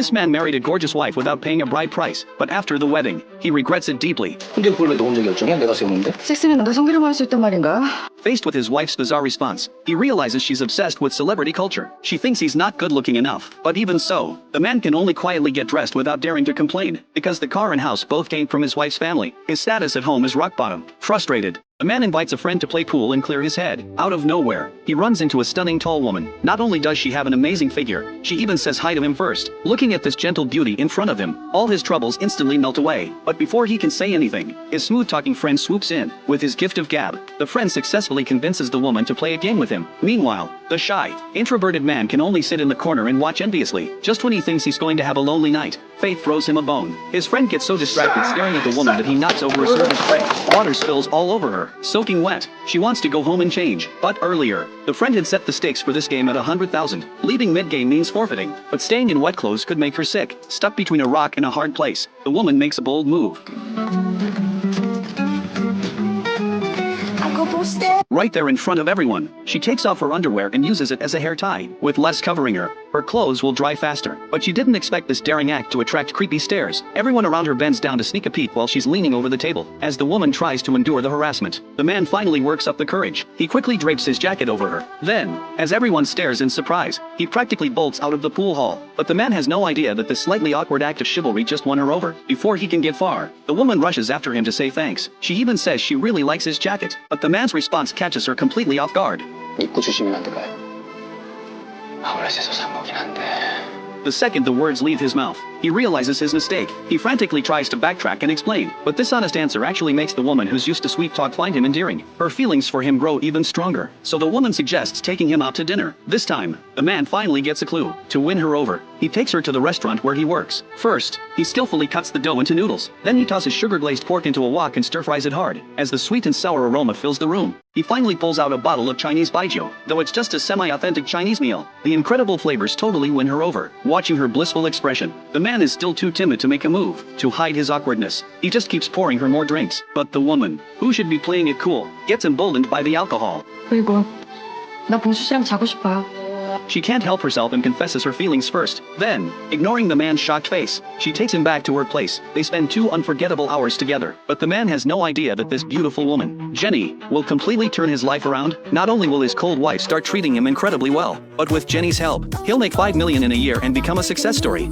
This man married a gorgeous wife without paying a bride price, but after the wedding, he regrets it deeply. 근데 그걸 왜 너 혼자 결정해? 내가 세우는데? 섹스는 남자 성비로 말할 수 있단 말인가? Faced with his wife's bizarre response, he realizes she's obsessed with celebrity culture. She thinks he's not good looking enough. But even so, the man can only quietly get dressed without daring to complain, because the car and house both came from his wife's family. His status at home is rock bottom. Frustrated, the man invites a friend to play pool and clear his head. Out of nowhere, he runs into a stunning tall woman. Not only does she have an amazing figure, she even says hi to him first. Looking at this gentle beauty in front of him, all his troubles instantly melt away. But before he can say anything, his smooth-talking friend swoops in. With his gift of gab, the friend successfully convinces the woman to play a game with him. Meanwhile, the shy, introverted man can only sit in the corner and watch enviously. Just when he thinks he's going to have a lonely night, fate throws him a bone. His friend gets so distracted staring at the woman that he knocks over a servant's tray. Water spills all over her, soaking wet. She wants to go home and change. But earlier, the friend had set the stakes for this game at 100,000. Leaving mid-game means forfeiting. But staying in wet clothes could make her sick. Stuck between a rock and a hard place, the woman makes a bold move. Right there in front of everyone, she takes off her underwear and uses it as a hair tie. With less covering her, her clothes will dry faster. But she didn't expect this daring act to attract creepy stares. Everyone around her bends down to sneak a peek while she's leaning over the table. As the woman tries to endure the harassment, the man finally works up the courage. He quickly drapes his jacket over her. Then, as everyone stares in surprise, he practically bolts out of the pool hall. But the man has no idea that this slightly awkward act of chivalry just won her over. Before he can get far, the woman rushes after him to say thanks. She even says she really likes his jacket. But the man's response catches her completely off guard. 입고 주시면 안 될까요? 아울렛에서 산 거긴 한데. The second the words leave his mouth, he realizes his mistake. He frantically tries to backtrack and explain, but this honest answer actually makes the woman who's used to sweet talk find him endearing. Her feelings for him grow even stronger, so the woman suggests taking him out to dinner. This time, the man finally gets a clue. To win her over, he takes her to the restaurant where he works. First, he skillfully cuts the dough into noodles. Then he tosses sugar-glazed pork into a wok and stir-fries it hard. As the sweet and sour aroma fills the room, he finally pulls out a bottle of Chinese baijiu, though it's just a semi-authentic Chinese meal. The incredible flavors totally win her over. Watching her blissful expression, the man is still too timid to make a move. To hide his awkwardness, he just keeps pouring her more drinks. But the woman, who should be playing it cool, gets emboldened by the alcohol. 그리고 나 봉수 씨랑 자고 싶어요. She can't help herself and confesses her feelings first. Then, ignoring the man's shocked face, she takes him back to her place. They spend 2 unforgettable hours together. But the man has no idea that this beautiful woman, Jenny, will completely turn his life around. Not only will his cold wife start treating him incredibly well, but with Jenny's help, he'll make $5 million in a year and become a success story.